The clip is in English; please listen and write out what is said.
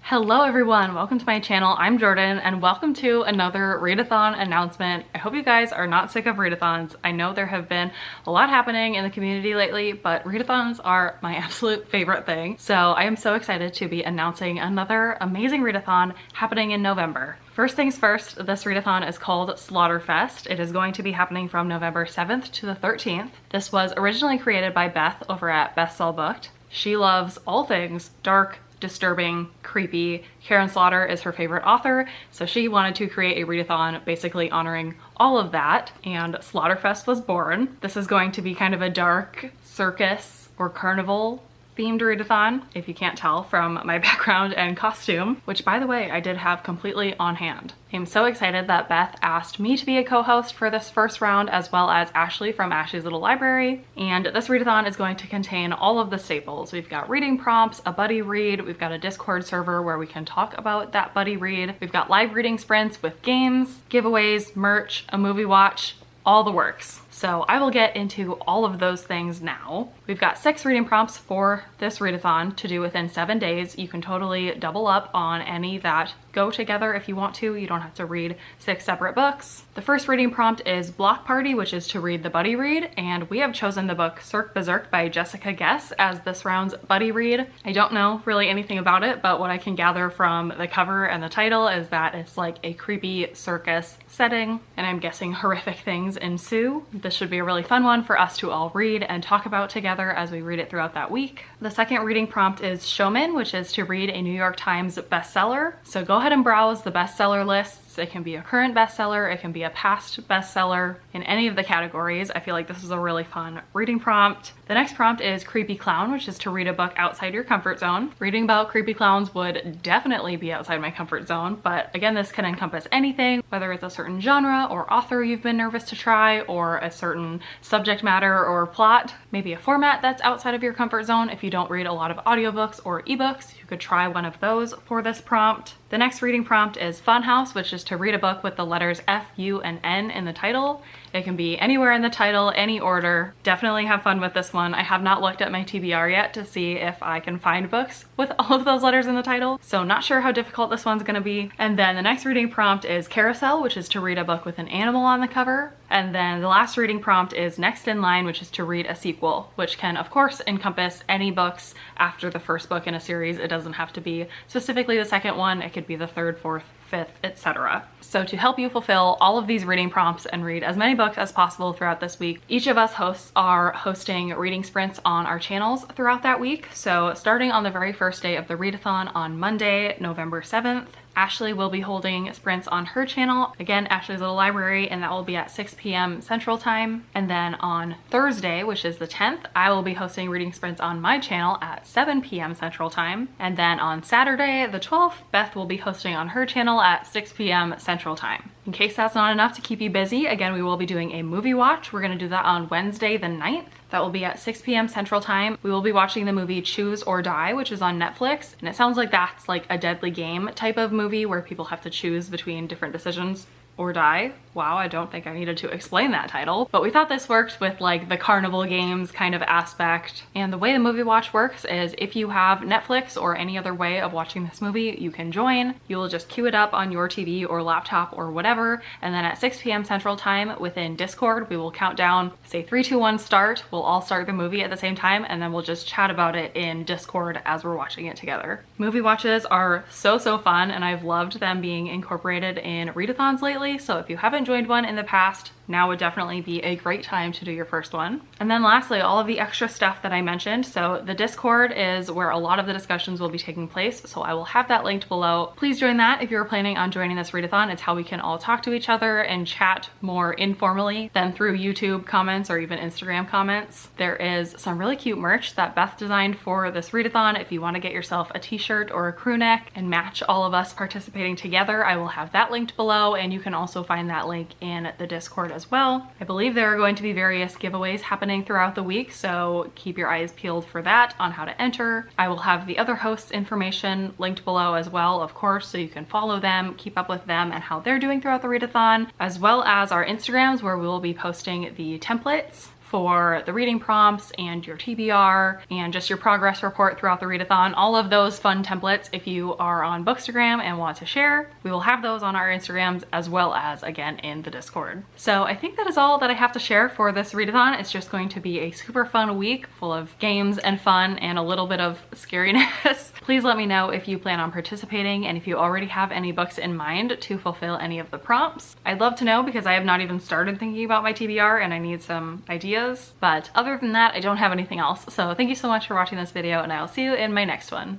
Hello everyone, welcome to my channel. I'm Jordyn and welcome to another Readathon announcement. I hope you guys are not sick of readathons. I know there have been a lot happening in the community lately, but readathons are my absolute favorite thing. So I am so excited to be announcing another amazing readathon happening in November. First things first, this readathon is called Slaughterfest. It is going to be happening from November 7th to the 13th. This was originally created by Beth over at bethsallbooked. She loves all things dark, disturbing, creepy. Karen Slaughter is her favorite author, so she wanted to create a readathon basically honoring all of that, and Slaughterfest was born. This is going to be kind of a dark circus or carnival themed readathon, if you can't tell from my background and costume, which by the way, I did have completely on hand. I'm so excited that Beth asked me to be a co-host for this first round, as well as Ashley from Ashley's Little Library. And this readathon is going to contain all of the staples. We've got reading prompts, a buddy read, we've got a Discord server where we can talk about that buddy read. We've got live reading sprints with games, giveaways, merch, a movie watch, all the works. So I will get into all of those things now. We've got 6 reading prompts for this readathon to do within 7 days. You can totally double up on any that go together if you want to. You don't have to read 6 separate books. The first reading prompt is Block Party, which is to read the buddy read, and we have chosen the book Cirque Berserk by Jessica Guess as this round's buddy read. I don't know really anything about it, but what I can gather from the cover and the title is that it's like a creepy circus setting, and I'm guessing horrific things ensue. This should be a really fun one for us to all read and talk about together as we read it throughout that week. The second reading prompt is Showman, which is to read a New York Times bestseller. So go ahead and browse the bestseller lists. It can be a current bestseller, it can be a past bestseller in any of the categories. I feel like this is a really fun reading prompt. The next prompt is Creepy Clown, which is to read a book outside your comfort zone. Reading about creepy clowns would definitely be outside my comfort zone, but again, this can encompass anything, whether it's a certain genre or author you've been nervous to try, or a certain subject matter or plot, maybe a format that's outside of your comfort zone. If you don't read a lot of audiobooks or ebooks, you could try one of those for this prompt. The next reading prompt is Funhouse, which is to read a book with the letters F, U, and N in the title. It can be anywhere in the title, any order. Definitely have fun with this one. I have not looked at my TBR yet to see if I can find books with all of those letters in the title, so not sure how difficult this one's gonna be. And then the next reading prompt is Carousel, which is to read a book with an animal on the cover. And then the last reading prompt is Next in Line, which is to read a sequel, which can of course encompass any books after the first book in a series. It doesn't have to be specifically the second one. It could be the third, fourth, fifth, etc. So to help you fulfill all of these reading prompts and read as many books as possible throughout this week, each of us hosts are hosting reading sprints on our channels throughout that week. So starting on the very first day of the readathon on Monday, November 7th, Ashley will be holding sprints on her channel, again, Ashley's Little Library, and that will be at 6 p.m. Central Time. And then on Thursday, which is the 10th, I will be hosting reading sprints on my channel at 7 p.m. Central Time. And then on Saturday, the 12th, Beth will be hosting on her channel at 6 p.m. Central Time. In case that's not enough to keep you busy, again, we will be doing a movie watch. We're gonna do that on Wednesday the 9th. That will be at 6 p.m. Central Time. We will be watching the movie Choose or Die, which is on Netflix. And it sounds like that's like a deadly game type of movie where people have to choose between different decisions or die. Wow, I don't think I needed to explain that title, but we thought this worked with like the carnival games kind of aspect. And the way the movie watch works is if you have Netflix or any other way of watching this movie, you can join. You will just queue it up on your TV or laptop or whatever. And then at 6 p.m. Central Time within Discord, we will count down, say 3, 2, 1, start. We'll all start the movie at the same time, and then we'll just chat about it in Discord as we're watching it together. Movie watches are so fun, and I've loved them being incorporated in readathons lately. So if you haven't joined one in the past, now would definitely be a great time to do your first one. And then lastly, all of the extra stuff that I mentioned. So the Discord is where a lot of the discussions will be taking place. So I will have that linked below. Please join that if you're planning on joining this readathon. It's how we can all talk to each other and chat more informally than through YouTube comments or even Instagram comments. There is some really cute merch that Beth designed for this readathon. If you want to get yourself a t-shirt or a crew neck and match all of us participating together, I will have that linked below, and you can also find that link in the Discord as well. I believe there are going to be various giveaways happening throughout the week, so keep your eyes peeled for that on how to enter. I will have the other hosts' information linked below as well, of course, so you can follow them, keep up with them and how they're doing throughout the readathon, as well as our Instagrams where we will be posting the templates for the reading prompts and your TBR and just your progress report throughout the readathon. All of those fun templates, if you are on Bookstagram and want to share, we will have those on our Instagrams as well as again in the Discord. So I think that is all that I have to share for this readathon. It's just going to be a super fun week full of games and fun and a little bit of scariness. Please let me know if you plan on participating and if you already have any books in mind to fulfill any of the prompts. I'd love to know because I have not even started thinking about my TBR and I need some ideas. But other than that, I don't have anything else. So thank you so much for watching this video and I will see you in my next one.